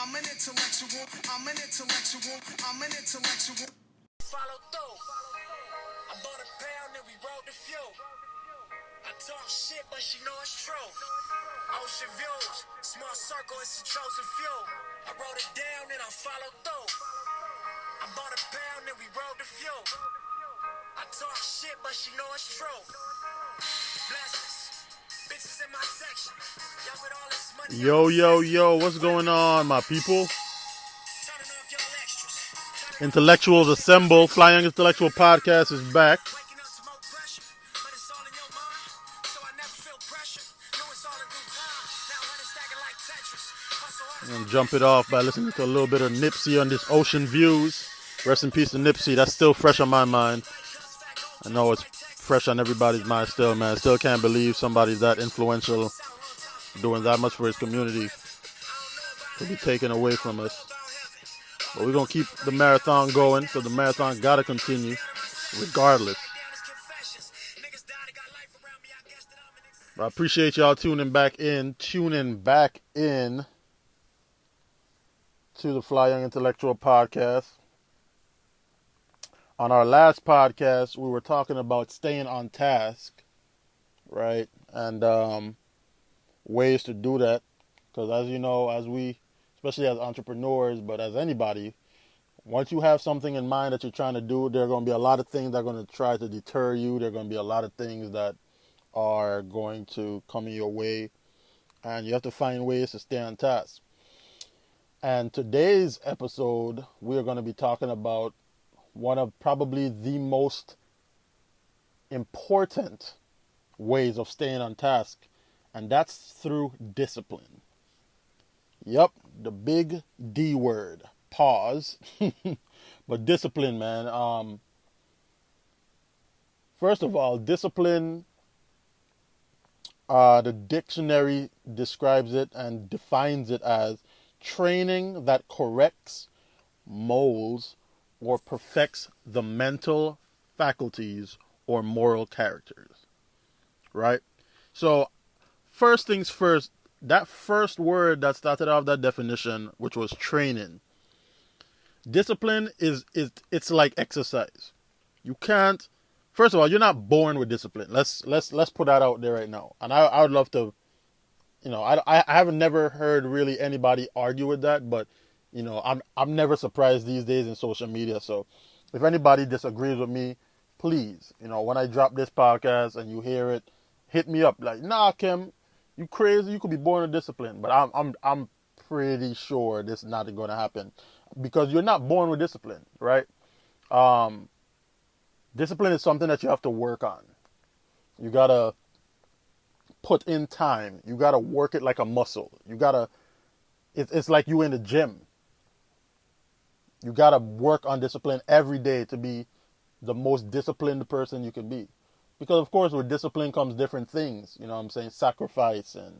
I'm an intellectual. Follow through. I bought a pound and we rode the fuel. I talk shit, but she know it's true. Ocean views, small circle, it's a chosen few. I wrote it down and I followed through. I bought a pound and we rode the fuel. I talk shit, but she know it's true. Blessings, bitches in my section. Y'all with all this money. Yo, what's going on, my people? Intellectuals assemble. Flying Intellectual Podcast is back. I'm gonna jump it off by listening to a little bit of Nipsey on this Ocean Views. Rest in peace to Nipsey. That's still fresh on my mind. I know it's fresh on everybody's mind still, man. Still can't believe somebody that influential doing that much for his community could be taken away from us. But we're gonna keep the marathon going, so the marathon gotta continue, regardless. But I appreciate y'all tuning back in to the Fly Young Intellectual Podcast. On our last podcast, we were talking about staying on task, right? And ways to do that. Because as you know, especially as entrepreneurs, but as anybody, once you have something in mind that you're trying to do, there are going to be a lot of things that are going to try to deter you. There are going to be a lot of things that are going to come in your way. And you have to find ways to stay on task. And today's episode, we're going to be talking about one of probably the most important ways of staying on task. And that's through discipline. Yep, the big D word. Pause. But discipline, man. First of all, discipline, the dictionary describes it and defines it as training that corrects, molds, or perfects the mental faculties or moral characters. Right? So, first things first, that first word that started off that definition, which was training. Discipline it's like exercise. You can't. First of all, you're not born with discipline. Let's put that out there right now. And I would love to. I haven't never heard really anybody argue with that, but I'm never surprised these days in social media. So if anybody disagrees with me, please, when I drop this podcast and you hear it, hit me up like, nah, Kim, you crazy? You could be born with discipline, but I'm pretty sure this is not going to happen because you're not born with discipline, right? Discipline is something that you have to work on. You gotta put in time. You gotta work it like a muscle. It's like you in the gym. You gotta work on discipline every day to be the most disciplined person you can be. Because of course with discipline comes different things. You know what I'm saying? Sacrifice and,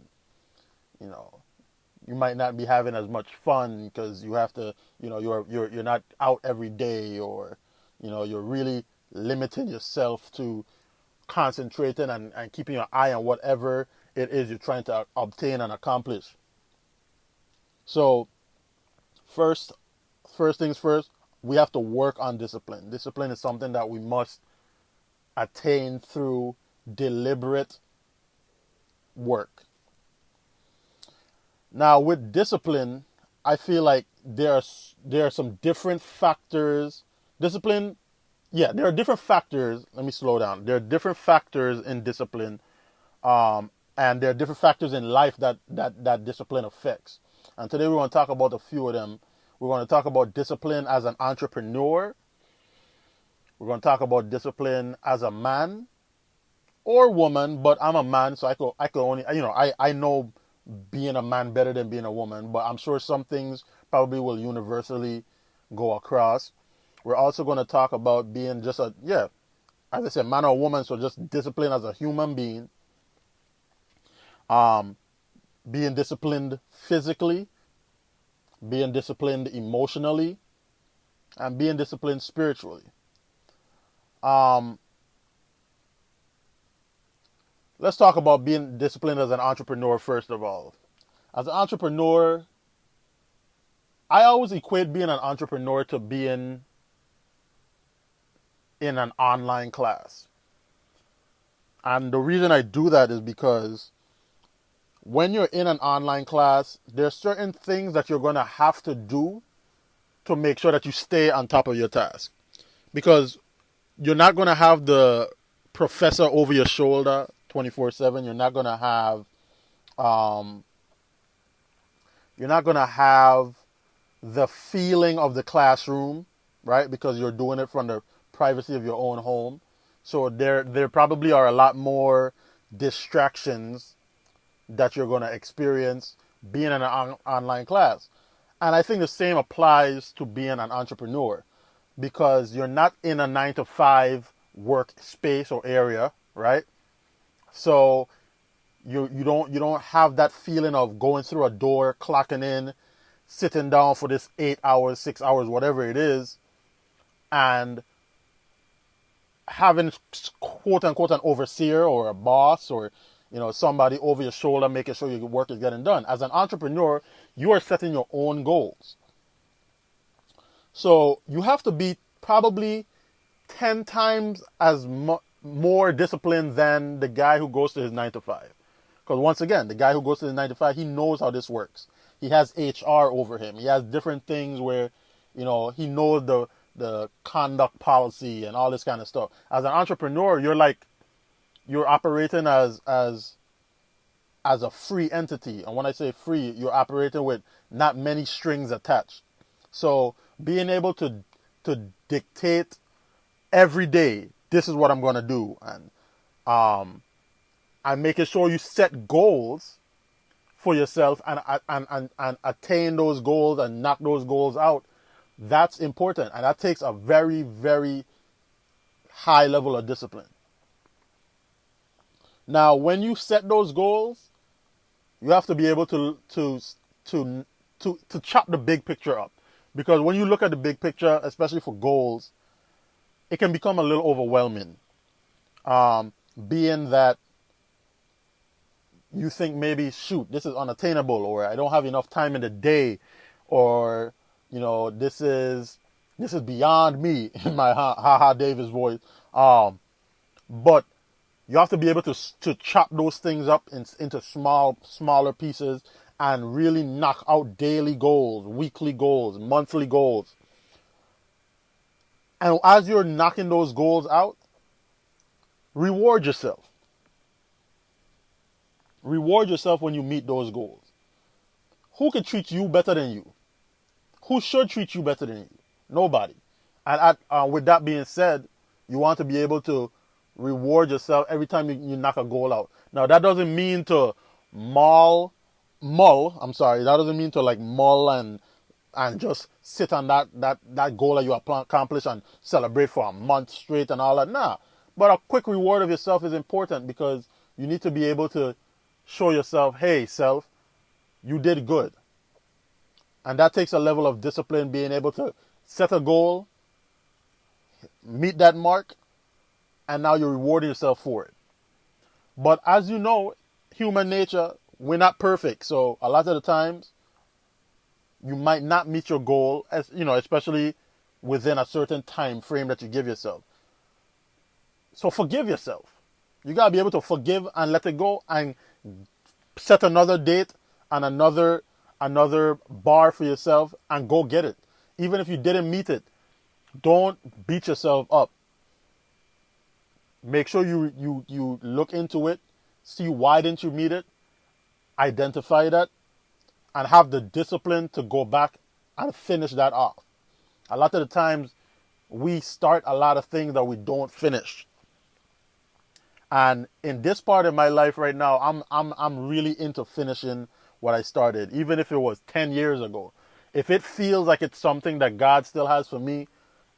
you might not be having as much fun because you have to, you're not out every day, or, you're really limiting yourself to concentrating and keeping your eye on whatever it is you're trying to obtain and accomplish. So first things first, we have to work on discipline. Discipline is something that we must attain through deliberate work. Now, with discipline, I feel like there are some different factors. There are different factors. Let me slow down. There are different factors in discipline, and there are different factors in life that discipline affects. And today we want to talk about a few of them. We're going to talk about discipline as an entrepreneur. We're going to talk about discipline as a man or woman, but I'm a man, so I could only, I know being a man better than being a woman, but I'm sure some things probably will universally go across. We're also going to talk about being just as I said, man or woman, so just discipline as a human being. Being disciplined physically, being disciplined emotionally, and being disciplined spiritually. Let's talk about being disciplined as an entrepreneur first of all. As an entrepreneur, I always equate being an entrepreneur to being in an online class. And the reason I do that is because when you're in an online class, there's certain things that you're going to have to do to make sure that you stay on top of your task. Because you're not going to have the professor over your shoulder 24/7. Um, you're not going to have the feeling of the classroom, right? Because you're doing it from the privacy of your own home. So there probably are a lot more distractions that you're going to experience being in an online class. And I think the same applies to being an entrepreneur, because you're not in a 9 to 5 work space or area, right? So you don't have that feeling of going through a door, clocking in, sitting down for this 8 hours, 6 hours, whatever it is, and having quote unquote an overseer or a boss or somebody over your shoulder making sure your work is getting done. As an entrepreneur, you are setting your own goals. So you have to be probably 10 times as more disciplined than the guy who goes to his 9 to 5. Because once again, the guy who goes to his 9 to 5, he knows how this works. He has HR over him. He has different things where, he knows the conduct policy and all this kind of stuff. As an entrepreneur, you're operating as a free entity. And when I say free, you're operating with not many strings attached. So being able to dictate every day, this is what I'm going to do, and making sure you set goals for yourself and attain those goals and knock those goals out. That's important, and that takes a very, very high level of discipline. Now, when you set those goals, you have to be able to chop the big picture up, because when you look at the big picture, especially for goals, it can become a little overwhelming. Being that you think maybe, shoot, this is unattainable, or I don't have enough time in the day, or this is beyond me, in my Ha Davis voice. But you have to be able to chop those things up into smaller pieces and really knock out daily goals, weekly goals, monthly goals. And as you're knocking those goals out, reward yourself. Reward yourself when you meet those goals. Who can treat you better than you? Who should treat you better than you? Nobody. And with that being said, you want to be able to reward yourself every time you knock a goal out. Now, that doesn't mean to mull. That doesn't mean to mull and just sit on that goal that you accomplish and celebrate for a month straight and all that. Nah. But a quick reward of yourself is important, because you need to be able to show yourself, hey, self, you did good. And that takes a level of discipline, being able to set a goal, meet that mark, and now you're rewarding yourself for it. But as you know, human nature, we're not perfect. So a lot of the times, you might not meet your goal, especially within a certain time frame that you give yourself. So forgive yourself. You got to be able to forgive and let it go, and set another date and another bar for yourself and go get it. Even if you didn't meet it, don't beat yourself up. Make sure you look into it, see why didn't you meet it, identify that, and have the discipline to go back and finish that off. A lot of the times, we start a lot of things that we don't finish. And in this part of my life right now, I'm really into finishing what I started, even if it was 10 years ago. If it feels like it's something that God still has for me,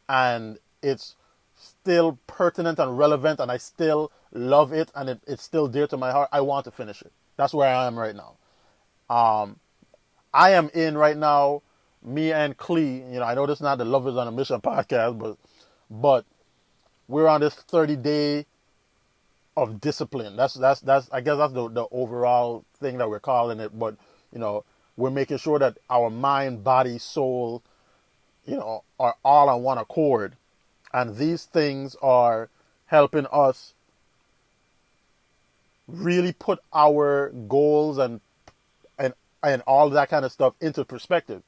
and it's still pertinent and relevant, and I still love it, and it's still dear to my heart, I want to finish it. That's where I am right now. I am in right now, me and Clee, I know this is not the Lovers on a Mission podcast, but we're on this 30-day of discipline. That's I guess that's the overall thing that we're calling it. But We're making sure that our mind, body, soul, are all on one accord. And these things are helping us really put our goals and all that kind of stuff into perspective.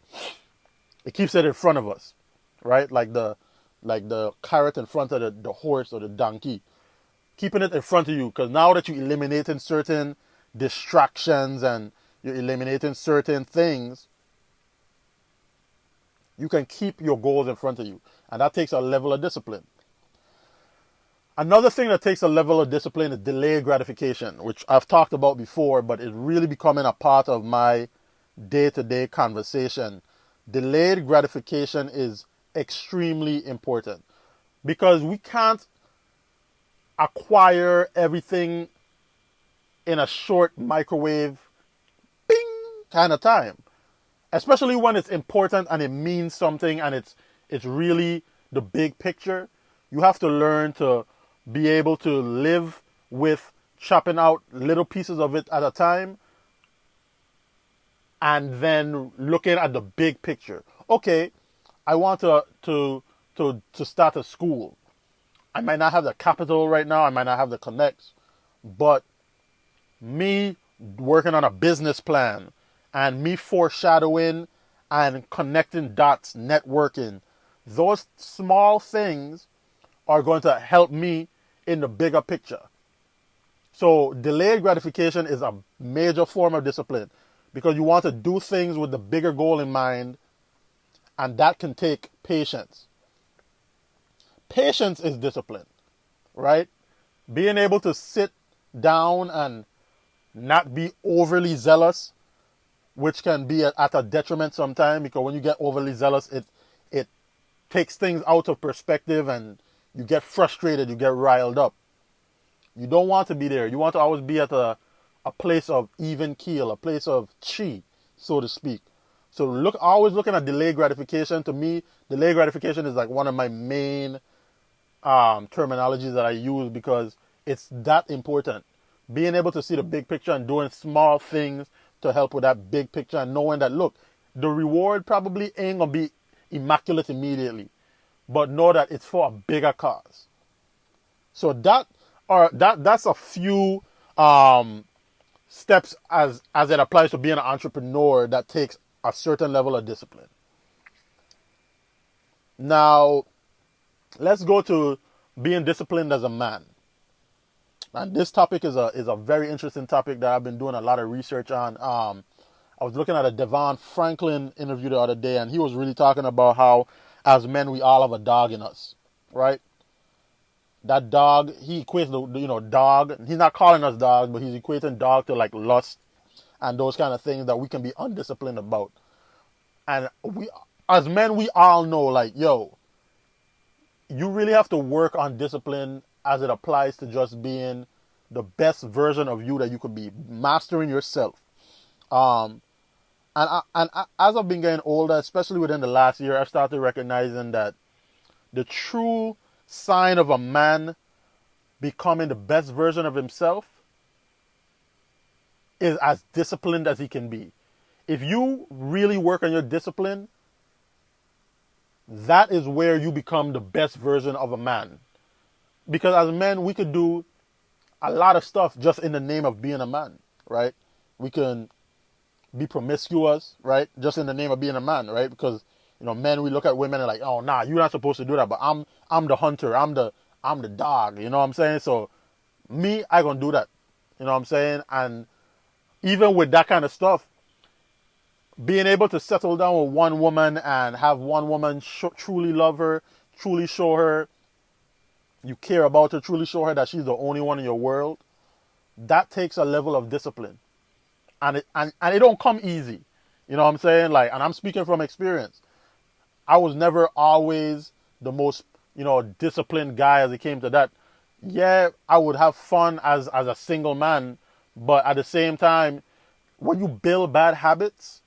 It keeps it in front of us, right? Like the carrot in front of the horse or the donkey. Keeping it in front of you, because now that you're eliminating certain distractions and you're eliminating certain things, you can keep your goals in front of you. And that takes a level of discipline. Another thing that takes a level of discipline is delayed gratification, which I've talked about before, but it's really becoming a part of my day-to-day conversation. Delayed gratification is extremely important because we can't acquire everything in a short microwave bing kind of time, especially when it's important and it means something and it's really the big picture. You have to learn to be able to live with chopping out little pieces of it at a time and then looking at the big picture. Okay, I want to start a school. I might not have the capital right now. I might not have the connects. But me working on a business plan and me foreshadowing and connecting dots, networking, those small things are going to help me in the bigger picture. So delayed gratification is a major form of discipline because you want to do things with the bigger goal in mind, and that can take patience. Patience is discipline, right? Being able to sit down and not be overly zealous, which can be at a detriment sometimes, because when you get overly zealous, it takes things out of perspective and you get frustrated, you get riled up. You don't want to be there. You want to always be at a place of even keel, a place of chi, so to speak. So always looking at delayed gratification. To me, delayed gratification is like one of my main terminologies that I use because it's that important. Being able to see the big picture and doing small things to help with that big picture and knowing that, look, the reward probably ain't going to be immaculate immediately, but know that it's for a bigger cause. So that's a few steps as it applies to being an entrepreneur that takes a certain level of discipline. Now, let's go to being disciplined as a man. And this topic is a very interesting topic that I've been doing a lot of research on. I was looking at a Devon Franklin interview the other day, and he was really talking about how, as men, we all have a dog in us, right? That dog, he equates the dog. He's not calling us dogs, but he's equating dog to like lust and those kind of things that we can be undisciplined about. And we, as men, we all know, like, yo, you really have to work on discipline as it applies to just being the best version of you that you could be, mastering yourself. And as I've been getting older, especially within the last year, I've started recognizing that the true sign of a man becoming the best version of himself is as disciplined as he can be. If you really work on your discipline, that is where you become the best version of a man. Because as men, we could do a lot of stuff just in the name of being a man, right? We can be promiscuous, right? Just in the name of being a man, right? Because, men, we look at women and like, oh, nah, you're not supposed to do that. But I'm the hunter. I'm the dog. You know what I'm saying? So me, I gonna do that. You know what I'm saying? And even with that kind of stuff, being able to settle down with one woman and have one woman truly love her, truly show her you care about her, truly show her that she's the only one in your world, that takes a level of discipline. And it don't come easy. You know what I'm saying? Like, and I'm speaking from experience. I was never always the most, disciplined guy as it came to that. Yeah, I would have fun as a single man, but at the same time, when you build bad habits,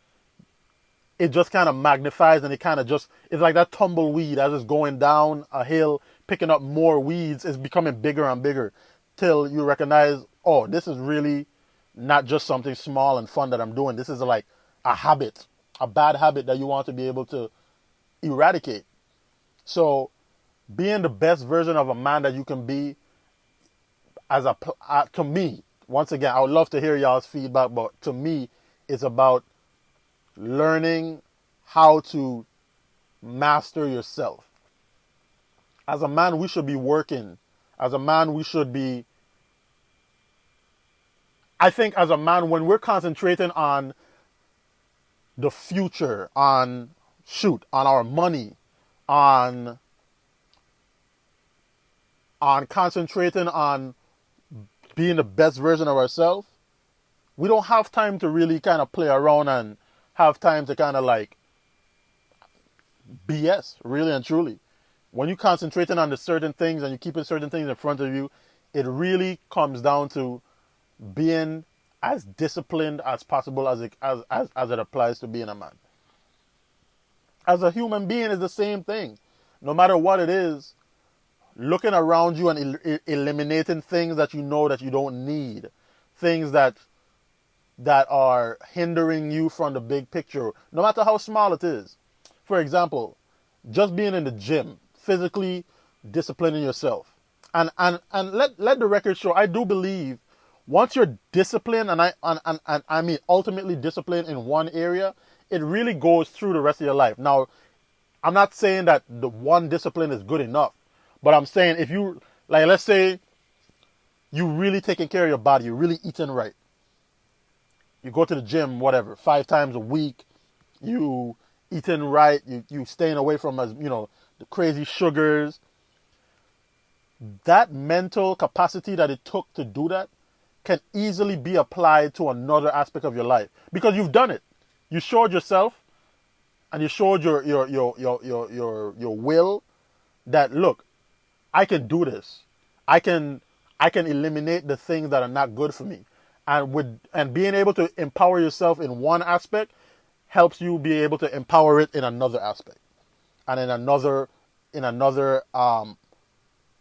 it just kind of magnifies and it's like that tumbleweed as it's going down a hill, picking up more weeds, it's becoming bigger and bigger till you recognize, oh, this is really not just something small and fun that I'm doing. This is like a habit, a bad habit that you want to be able to eradicate. So being the best version of a man that you can be, to me, once again, I would love to hear y'all's feedback, but to me, it's about learning how to master yourself. As a man, we should be working. As a man, we should be, I think as a man, when we're concentrating on the future, on our money, on concentrating on being the best version of ourselves, we don't have time to really kind of play around and have time to kind of like BS, really and truly. When you're concentrating on the certain things and you're keeping certain things in front of you, it really comes down to being as disciplined as possible as it applies to being a man. As a human being, is the same thing. No matter what it is, looking around you and eliminating things that you know that you don't need, things that are hindering you from the big picture, no matter how small it is. For example, just being in the gym, physically disciplining yourself. And let the record show, I do believe once you're disciplined, and I mean ultimately disciplined in one area, it really goes through the rest of your life. Now, I'm not saying that the one discipline is good enough, but I'm saying if you, like, let's say you really taking care of your body, you're really eating right. You go to the gym, whatever, 5 times a week, you eating right, you staying away from, the crazy sugars. That mental capacity that it took to do that can easily be applied to another aspect of your life because you've done it. You showed yourself and you showed your will that, look, I can do this. I can eliminate the things that are not good for me. And being able to empower yourself in one aspect helps you be able to empower it in another aspect and in another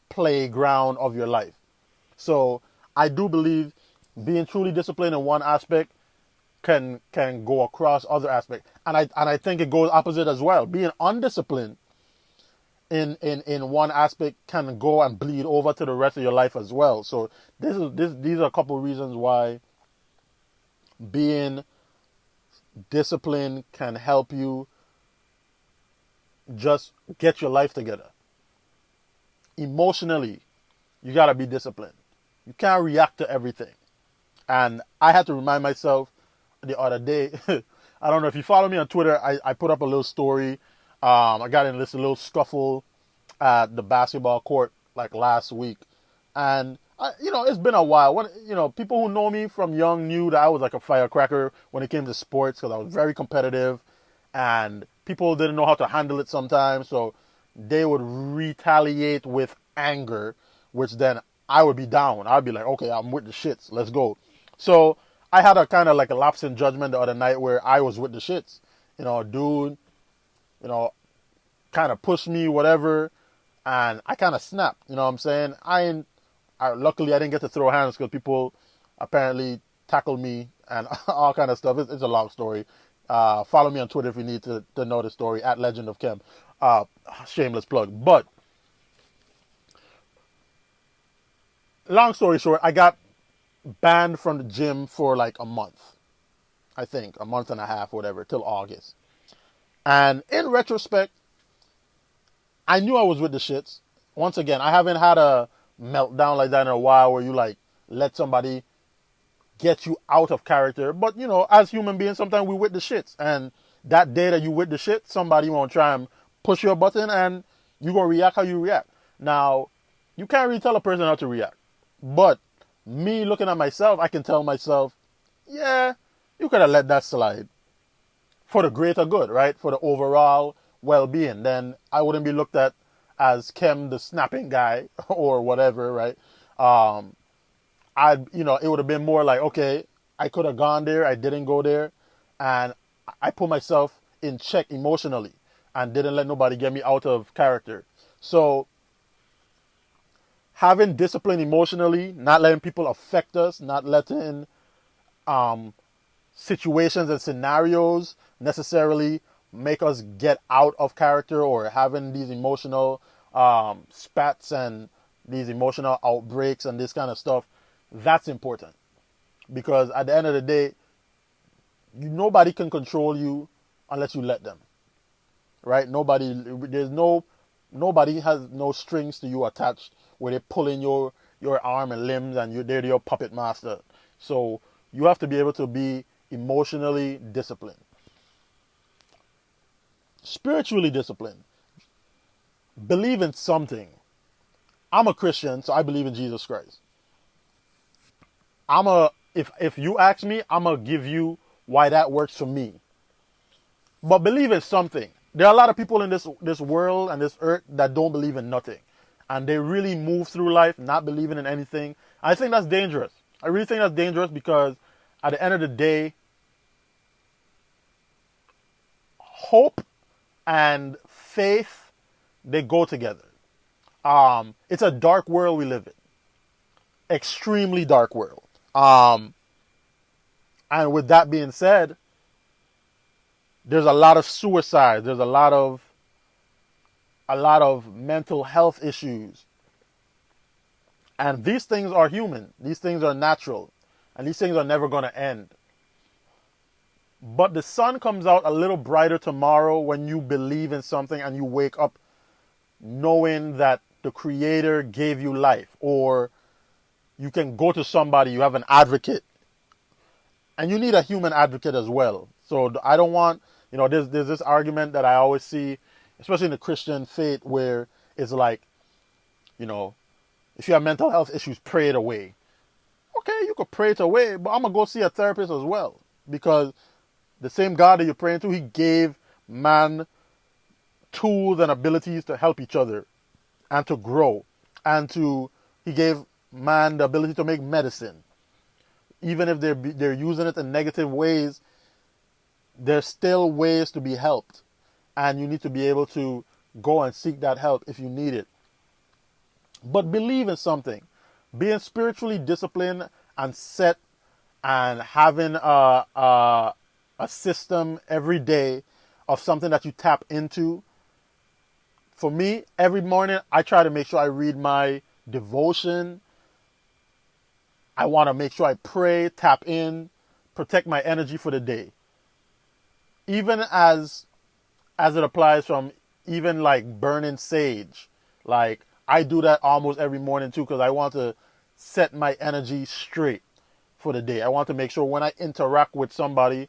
playground of your life. So I do believe being truly disciplined in one aspect can go across other aspects. And I think it goes opposite as well. Being undisciplined in one aspect can go and bleed over to the rest of your life as well. So these are a couple of reasons why being disciplined can help you just get your life together. Emotionally, you got to be disciplined. You can't react to everything. And I had to remind myself the other day, I don't know if you follow me on Twitter, I put up a little story. I got in this little scuffle at the basketball court like last week. And, it's been a while. When, people who know me from young knew that I was like a firecracker when it came to sports because I was very competitive. And people didn't know how to handle it sometimes. So they would retaliate with anger, which then I would be down. I'd be like, okay, I'm with the shits. Let's go. So I had a kind of like a lapse in judgment the other night where I was with the shits. Dude, kind of pushed me, whatever, and I kind of snapped. You know what I'm saying? Luckily, I didn't get to throw hands because people apparently tackled me and all kind of stuff. It's a long story. Follow me on Twitter if you need to know the story, at Legend of Chem. Shameless plug. But long story short, I got banned from the gym for like a month. I think a month and a half, whatever, till August. And in retrospect, I knew I was with the shits. Once again, I haven't had a meltdown like that in a while where you like let somebody get you out of character. But, as human beings, sometimes we with the shits. And that day that you with the shit, somebody won't try and push your button and you going to react how you react. Now, you can't really tell a person how to react. But me looking at myself, I can tell myself, yeah, you could have let that slide for the greater good, right? For the overall well-being. Then I wouldn't be looked at as Kem, the snapping guy or whatever, right? It would have been more like, okay, I could have gone there. I didn't go there. And I put myself in check emotionally and didn't let nobody get me out of character. So having discipline emotionally, not letting people affect us, not letting situations and scenarios necessarily make us get out of character or having these emotional spats and these emotional outbreaks and this kind of stuff. That's important, because at the end of the day, nobody can control you unless you let them, right? Nobody has no strings to you attached where they're pulling your arm and limbs and they're your puppet master. So you have to be able to be emotionally disciplined, spiritually disciplined, believe in something. I'm a Christian, so I believe in Jesus Christ. If you ask me, I'm gonna give you why that works for me. But believe in something. There are a lot of people in this world and this earth that don't believe in nothing, and they really move through life not believing in anything. I think that's dangerous. I really think that's dangerous, because at the end of the day, hope and faith, they go together. It's a dark world we live in, extremely dark world. And with that being said, there's a lot of suicide. There's a lot of mental health issues. And these things are human. These things are natural. And these things are never going to end. But the sun comes out a little brighter tomorrow when you believe in something and you wake up knowing that the Creator gave you life. Or you can go to somebody, you have an advocate. And you need a human advocate as well. So I don't want, there's this argument that I always see, especially in the Christian faith, where it's like, if you have mental health issues, pray it away. Okay, you could pray it away, but I'm going to go see a therapist as well. Because the same God that you're praying to, He gave man tools and abilities to help each other and to grow. He gave man the ability to make medicine. Even if they're using it in negative ways, there's still ways to be helped. And you need to be able to go and seek that help if you need it. But believe in something. Being spiritually disciplined and set and having a system every day of something that you tap into. For me, every morning, I try to make sure I read my devotion. I want to make sure I pray, tap in, protect my energy for the day. Even as it applies from even like burning sage. Like I do that almost every morning too, because I want to set my energy straight for the day. I want to make sure when I interact with somebody,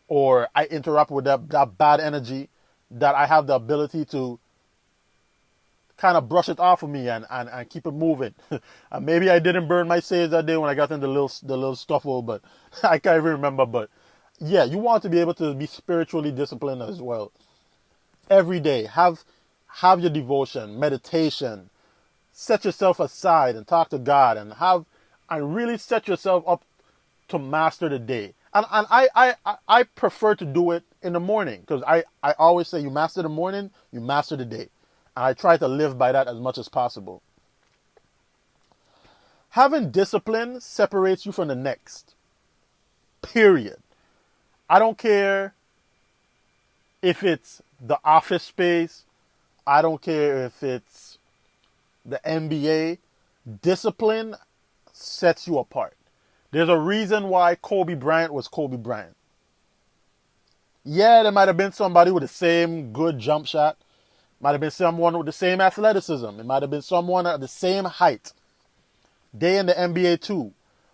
or I interact with that bad energy, that I have the ability to kind of brush it off of me and keep it moving. And maybe I didn't burn my sage that day when I got in the little scuffle, but I can't even remember. But yeah, you want to be able to be spiritually disciplined as well. Every day, have your devotion, meditation, set yourself aside and talk to God, and really set yourself up to master the day. And I prefer to do it in the morning, because I always say you master the morning, you master the day. And I try to live by that as much as possible. Having discipline separates you from the next. Period. I don't care if it's the office space. I don't care if it's the NBA. Discipline sets you apart. There's a reason why Kobe Bryant was Kobe Bryant. Yeah, there might have been somebody with the same good jump shot. Might have been someone with the same athleticism. It might have been someone at the same height. They in the NBA too.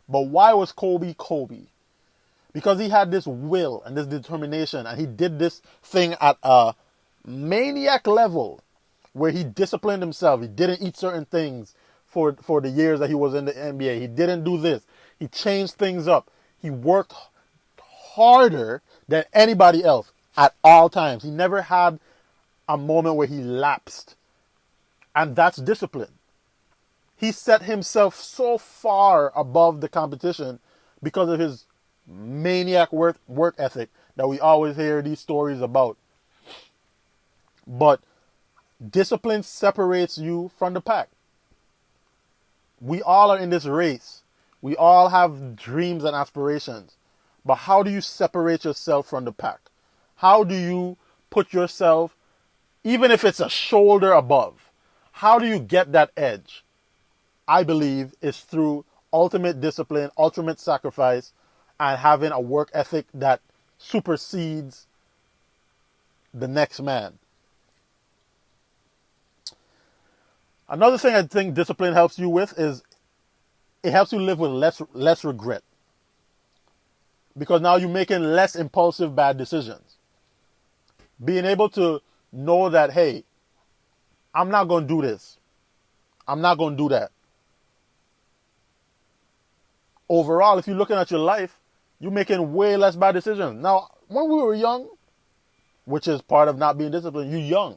But why was Kobe Kobe? Because he had this will and this determination, and he did this thing at a maniac level where he disciplined himself. He didn't eat certain things for the years that he was in the NBA. He didn't do this. He changed things up. He worked harder than anybody else at all times. He never had a moment where he lapsed. And that's discipline. He set himself so far above the competition because of his maniac work ethic that we always hear these stories about. But discipline separates you from the pack. We all are in this race We all have dreams and aspirations. But how do you separate yourself from the pack? How do you put yourself, even if it's a shoulder above, how do you get that edge? I believe is through ultimate discipline, ultimate sacrifice, and having a work ethic that supersedes the next man. Another thing I think discipline helps you with is it helps you live with less regret. Because now you're making less impulsive bad decisions. Being able to know that, hey, I'm not going to do this. I'm not going to do that. Overall, if you're looking at your life, you're making way less bad decisions. Now, when we were young, which is part of not being disciplined, you're young.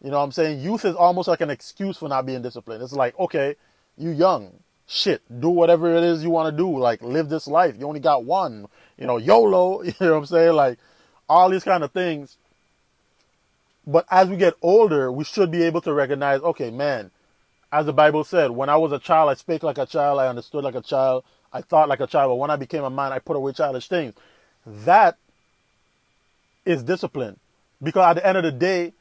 You know what I'm saying? Youth is almost like an excuse for not being disciplined. It's like, okay, you're young. Shit, do whatever it is you want to do. Like, live this life. You only got one. You know, YOLO. You know what I'm saying? Like, all these kind of things. But as we get older, we should be able to recognize, okay, man, as the Bible said, when I was a child, I spake like a child. I understood like a child. I thought like a child. But when I became a man, I put away childish things. That is discipline. Because at the end of the day,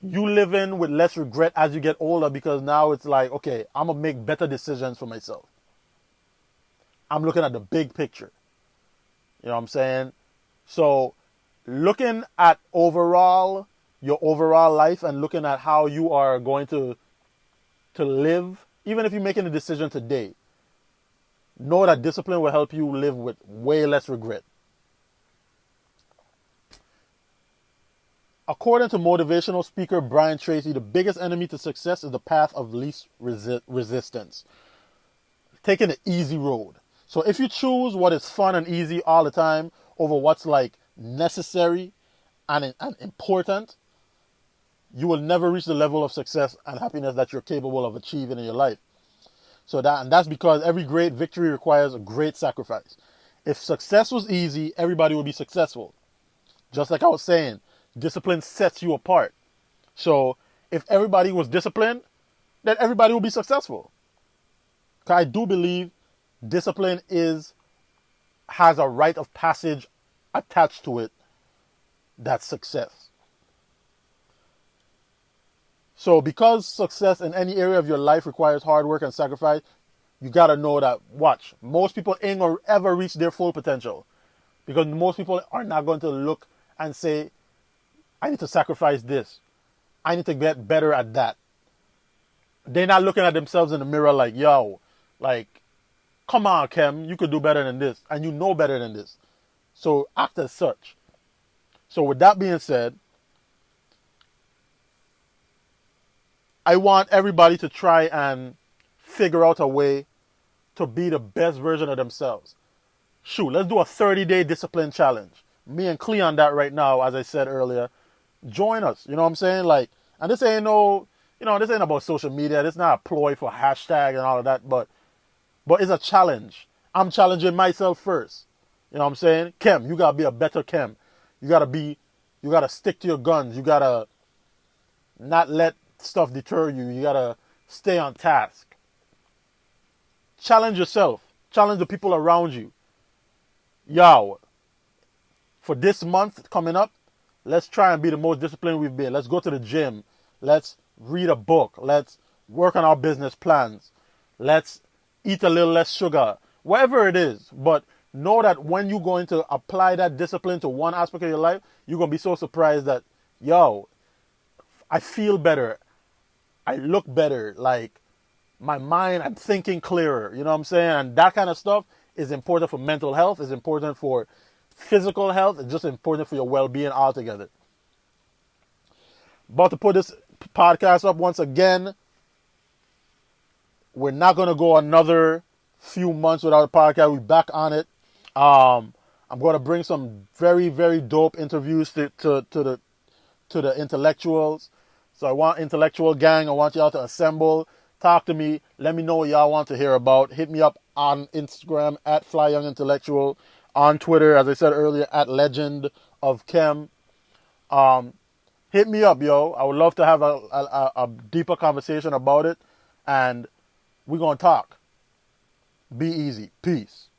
you live in with less regret as you get older, because now it's like, okay, I'm going to make better decisions for myself. I'm looking at the big picture. You know what I'm saying? So looking at your overall life and looking at how you are going to live, even if you're making a decision today, know that discipline will help you live with way less regret. According to motivational speaker Brian Tracy, the biggest enemy to success is the path of least resistance. Taking the easy road. So if you choose what is fun and easy all the time over what's like necessary and important, you will never reach the level of success and happiness that you're capable of achieving in your life. So that's because every great victory requires a great sacrifice. If success was easy, everybody would be successful. Just like I was saying, discipline sets you apart. So if everybody was disciplined, then everybody will be successful. Because I do believe discipline has a rite of passage attached to it. That's success. So because success in any area of your life requires hard work and sacrifice, you got to know that, watch, most people ain't going to ever reach their full potential. Because most people are not going to look and say, I need to sacrifice this. I need to get better at that. They're not looking at themselves in the mirror like, yo, like, come on, Kem, you could do better than this. And you know better than this. So act as such. So with that being said, I want everybody to try and figure out a way to be the best version of themselves. Shoot, let's do a 30-day discipline challenge. Me and Clea on that right now, as I said earlier. Join us. You know what I'm saying? Like, and this ain't this ain't about social media. This is not a ploy for hashtag and all of that, but it's a challenge. I'm challenging myself first. You know what I'm saying? Kem, you gotta be a better Kem. You gotta stick to your guns. You gotta not let stuff deter you. You gotta stay on task. Challenge yourself. Challenge the people around you. Yo, for this month coming up, let's try and be the most disciplined we've been. Let's go to the gym. Let's read a book. Let's work on our business plans. Let's eat a little less sugar. Whatever it is. But know that when you're going to apply that discipline to one aspect of your life, you're going to be so surprised that, yo, I feel better. I look better. Like, my mind, I'm thinking clearer. You know what I'm saying? And that kind of stuff is important for mental health. It's important for physical health. It's just important for your well-being altogether. About to put this podcast up once again. We're not going to go another few months without a podcast. We're back on it. I'm going to bring some very, very dope interviews to the intellectuals. So I want intellectual gang. I want y'all to assemble. Talk to me. Let me know what y'all want to hear about. Hit me up on Instagram at FlyYoungIntellectual. On Twitter, as I said earlier, at Legend of Kem. Hit me up, yo. I would love to have a deeper conversation about it. And we're going to talk. Be easy. Peace.